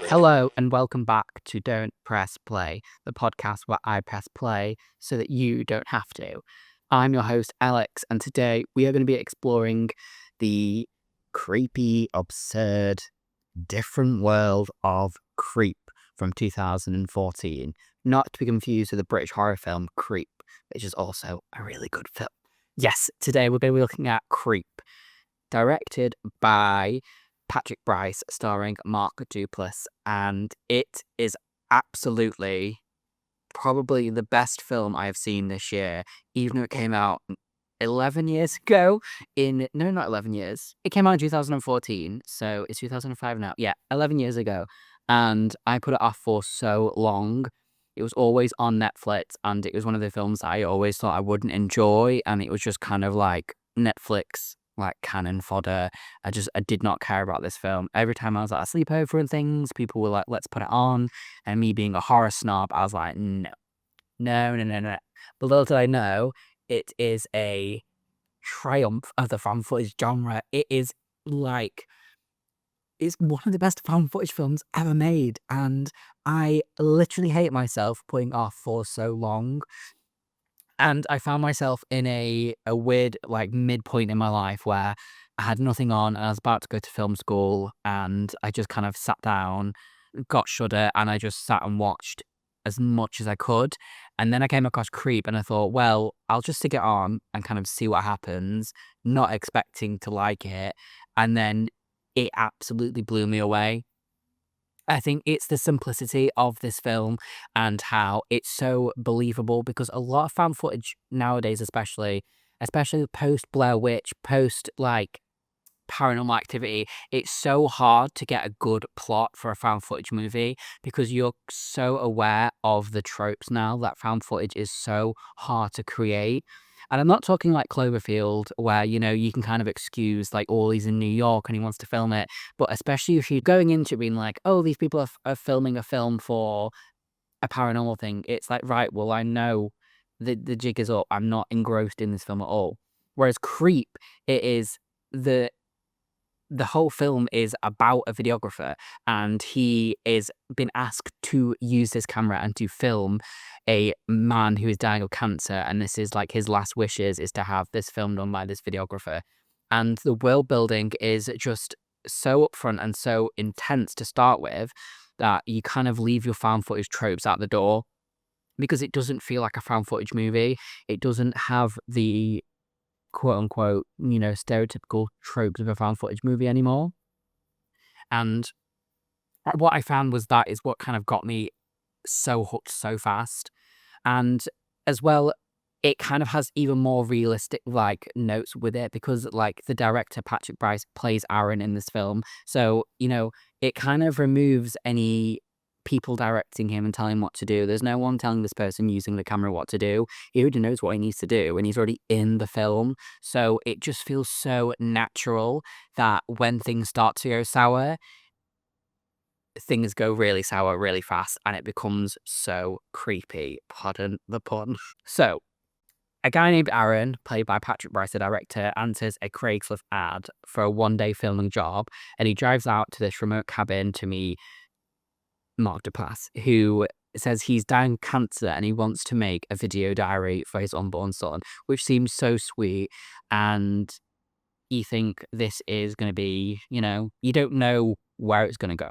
Hello and welcome back to Don't Press Play, the podcast where I press play so that you don't have to. I'm your host, Alex, and today we are going to be exploring the creepy, absurd, different world of Creep from 2014. Not to be confused with the British horror film Creep, which is also a really good film. Yes, today we're going to be looking at Creep, directed by Patrick Brice, starring Mark Duplass, and it is absolutely probably the best film I have seen this year, even though it came out 11 years ago no, not 11 years. It came out in 2014, so it's 2005 now. Yeah, 11 years ago. And I put it off for so long. It was always on Netflix, and it was one of the films that I always thought I wouldn't enjoy, and it was just kind of like Netflix, like cannon fodder. I did not care about this film. Every time I was at a sleepover and things, people were like, let's put it on. And me being a horror snob, I was like, no. No. But little did I know, it is a triumph of the found footage genre. It is like, it's one of the best found footage films ever made. And I literally hate myself putting off for so long. And I found myself in a weird, like, midpoint in my life where I had nothing on and I was about to go to film school, and I just kind of sat down, got Shudder, and I just sat and watched as much as I could. And then I came across Creep and I thought, well, I'll just stick it on and kind of see what happens, not expecting to like it. And then it absolutely blew me away. I think it's the simplicity of this film and how it's so believable, because a lot of found footage nowadays, especially post Blair Witch, post like Paranormal Activity, it's so hard to get a good plot for a found footage movie because you're so aware of the tropes now that found footage is so hard to create. And I'm not talking like Cloverfield, where, you can kind of excuse like, oh, he's in New York and he wants to film it. But especially if you're going into it being like, oh, these people are filming a film for a paranormal thing, it's like, right, well, I know the jig is up. I'm not engrossed in this film at all. Whereas Creep, it is the whole film is about a videographer, and he is been asked to use this camera and to film a man who is dying of cancer, and this is like his last wishes is to have this film done by this videographer. And the world building is just so upfront and so intense to start with that you kind of leave your found footage tropes out the door, because it doesn't feel like a found footage movie. It doesn't have the quote unquote, stereotypical tropes of a found footage movie anymore. And what I found was that is what kind of got me so hooked so fast. And as well, it kind of has even more realistic like notes with it, because like the director Patrick Brice plays Aaron in this film. So, it kind of removes any people directing him and telling him what to do. There's no one telling this person using the camera what to do. He already knows what he needs to do and he's already in the film. So it just feels so natural that when things start to go sour, things go really sour really fast and it becomes so creepy. Pardon the pun. So a guy named Aaron, played by Patrick Brice, the director, enters a Craigslist ad for a one-day filming job, and he drives out to this remote cabin to meet Mark Duplass, who says he's dying of cancer and he wants to make a video diary for his unborn son, which seems so sweet. And you think this is going to be, you don't know where it's going to go.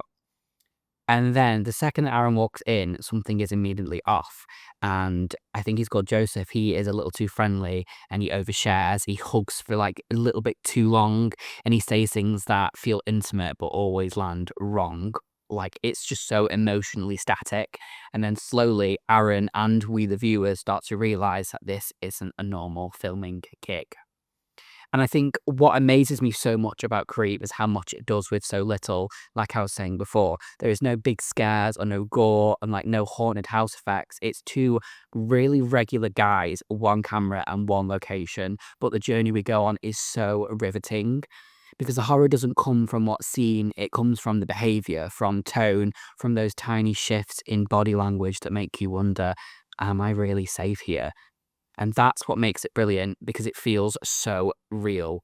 And then the second that Aaron walks in, something is immediately off. And I think he's called Joseph. He is a little too friendly and he overshares. He hugs for like a little bit too long, and he says things that feel intimate but always land wrong. Like, it's just so emotionally static. And then slowly, Aaron and we, the viewers, start to realize that this isn't a normal filming gig. And I think what amazes me so much about Creep is how much it does with so little. Like I was saying before, there is no big scares or no gore and like no haunted house effects. It's two really regular guys, one camera and one location. But the journey we go on is so riveting, because the horror doesn't come from what's seen. It comes from the behavior, from tone, from those tiny shifts in body language that make you wonder, am I really safe here? And that's what makes it brilliant, because it feels so real.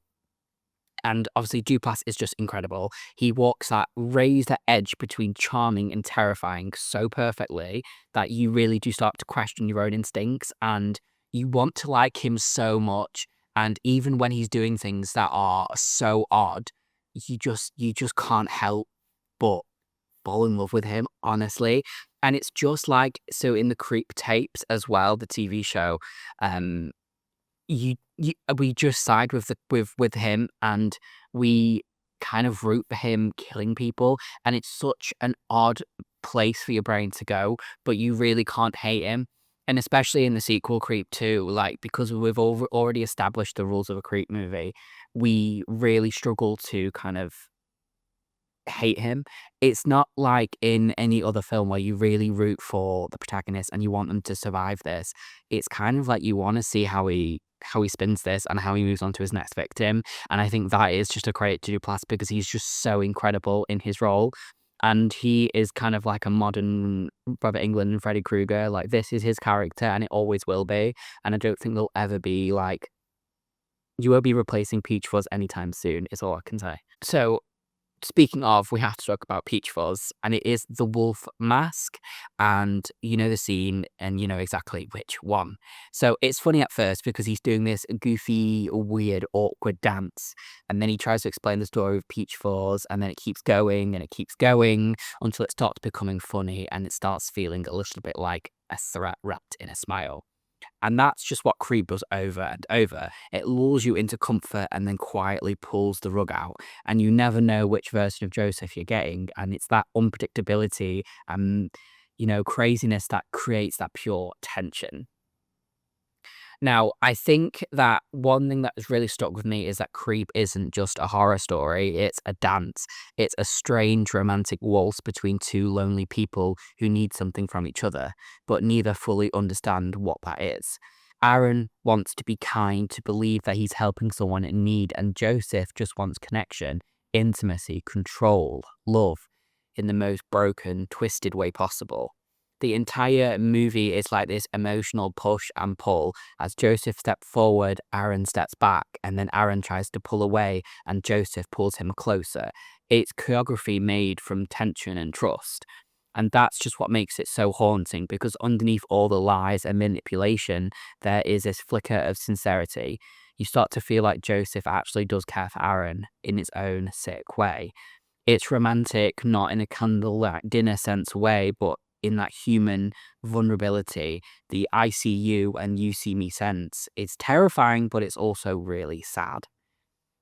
And obviously, Duplass is just incredible. He walks that razor edge between charming and terrifying so perfectly that you really do start to question your own instincts and you want to like him so much. And even when he's doing things that are so odd, you just can't help but fall in love with him, honestly. And it's just like so in the Creep tapes as well, the TV show, um, you we just side with with him and we kind of root for him killing people, and it's such an odd place for your brain to go, but you really can't hate him. And especially in the sequel Creep 2, like because we've already established the rules of a Creep movie, we really struggle to kind of hate him. It's not like in any other film where you really root for the protagonist and you want them to survive this. It's kind of like you wanna see how he spins this and how he moves on to his next victim, and I think that is just a credit to Duplass because he's just so incredible in his role, and he is kind of like a modern Robert Englund and Freddy Krueger, like, this is his character and it always will be, and I don't think there'll ever be, like you won't be replacing Peach Fuzz anytime soon, is all I can say. So speaking of, we have to talk about Peach Fuzz, and it is the wolf mask, and you know the scene, and you know exactly which one. So it's funny at first because he's doing this goofy, weird, awkward dance, and then he tries to explain the story of Peach Fuzz, and then it keeps going and it keeps going until it starts becoming funny, and it starts feeling a little bit like a threat wrapped in a smile. And that's just what Creed does over and over. It lulls you into comfort and then quietly pulls the rug out. And you never know which version of Joseph you're getting. And it's that unpredictability and, craziness that creates that pure tension. Now, I think that one thing that has really stuck with me is that Creep isn't just a horror story, it's a dance. It's a strange romantic waltz between two lonely people who need something from each other, but neither fully understand what that is. Aaron wants to be kind, to believe that he's helping someone in need, and Joseph just wants connection, intimacy, control, love in the most broken, twisted way possible. The entire movie is like this emotional push and pull. As Joseph steps forward, Aaron steps back, and then Aaron tries to pull away, and Joseph pulls him closer. It's choreography made from tension and trust. And that's just what makes it so haunting because underneath all the lies and manipulation, there is this flicker of sincerity. You start to feel like Joseph actually does care for Aaron in its own sick way. It's romantic, not in a candlelight dinner sense way, but in that human vulnerability, the I see you and you see me sense. It's terrifying, but it's also really sad.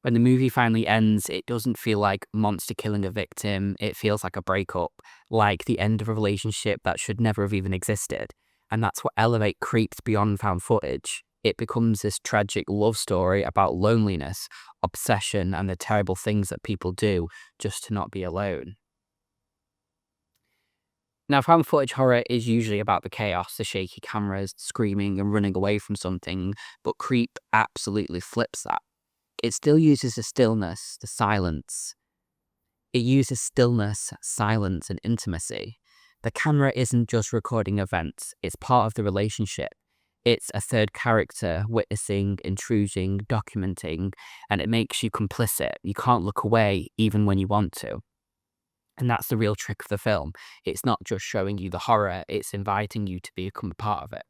When the movie finally ends, it doesn't feel like monster killing a victim. It feels like a breakup, like the end of a relationship that should never have even existed. And that's what Elevate creeps beyond found footage. It becomes this tragic love story about loneliness, obsession, and the terrible things that people do just to not be alone. Now, found footage horror is usually about the chaos, the shaky cameras, screaming and running away from something, but Creep absolutely flips that. It still uses the stillness, the silence. It uses stillness, silence, and intimacy. The camera isn't just recording events, it's part of the relationship. It's a third character witnessing, intruding, documenting, and it makes you complicit. You can't look away even when you want to. And that's the real trick of the film. It's not just showing you the horror, it's inviting you to become a part of it.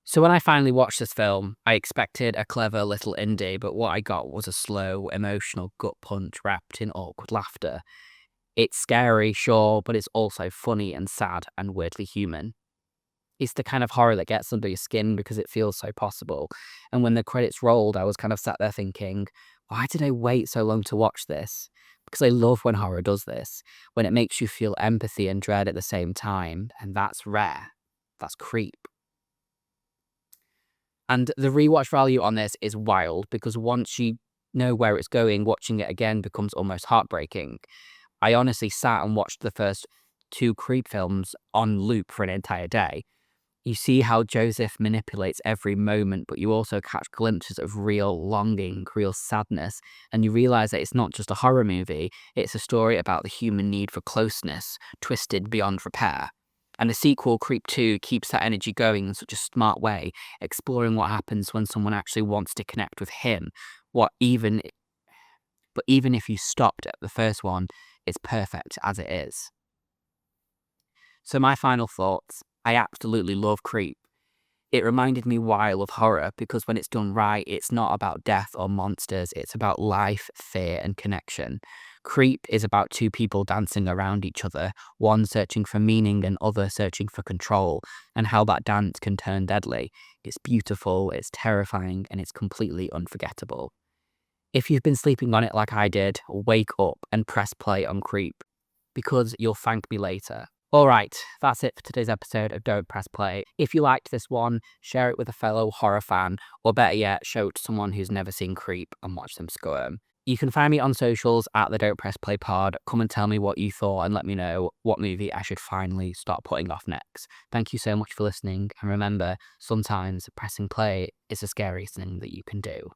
So when I finally watched this film, I expected a clever little indie, but what I got was a slow, emotional gut punch wrapped in awkward laughter. It's scary, sure, but it's also funny and sad and weirdly human. It's the kind of horror that gets under your skin because it feels so possible. And when the credits rolled, I was kind of sat there thinking, why did I wait so long to watch this? Because I love when horror does this, when it makes you feel empathy and dread at the same time, and that's rare. That's Creep. And the rewatch value on this is wild because once you know where it's going, watching it again becomes almost heartbreaking. I honestly sat and watched the first two Creep films on loop for an entire day. You see how Joseph manipulates every moment, but you also catch glimpses of real longing, real sadness, and you realize that it's not just a horror movie, it's a story about the human need for closeness, twisted beyond repair. And the sequel, Creep 2, keeps that energy going in such a smart way, exploring what happens when someone actually wants to connect with him. But even if you stopped at the first one, it's perfect as it is. So my final thoughts, I absolutely love Creep. It reminded me why I love horror, because when it's done right, it's not about death or monsters, it's about life, fear, and connection. Creep is about two people dancing around each other, one searching for meaning and other searching for control, and how that dance can turn deadly. It's beautiful, it's terrifying, and it's completely unforgettable. If you've been sleeping on it like I did, wake up and press play on Creep, because you'll thank me later. Alright, that's it for today's episode of Don't Press Play. If you liked this one, share it with a fellow horror fan, or better yet, show it to someone who's never seen Creep and watch them squirm. You can find me on socials at the Don't Press Play pod. Come and tell me what you thought and let me know what movie I should finally start putting off next. Thank you so much for listening, and remember, sometimes pressing play is the scariest thing that you can do.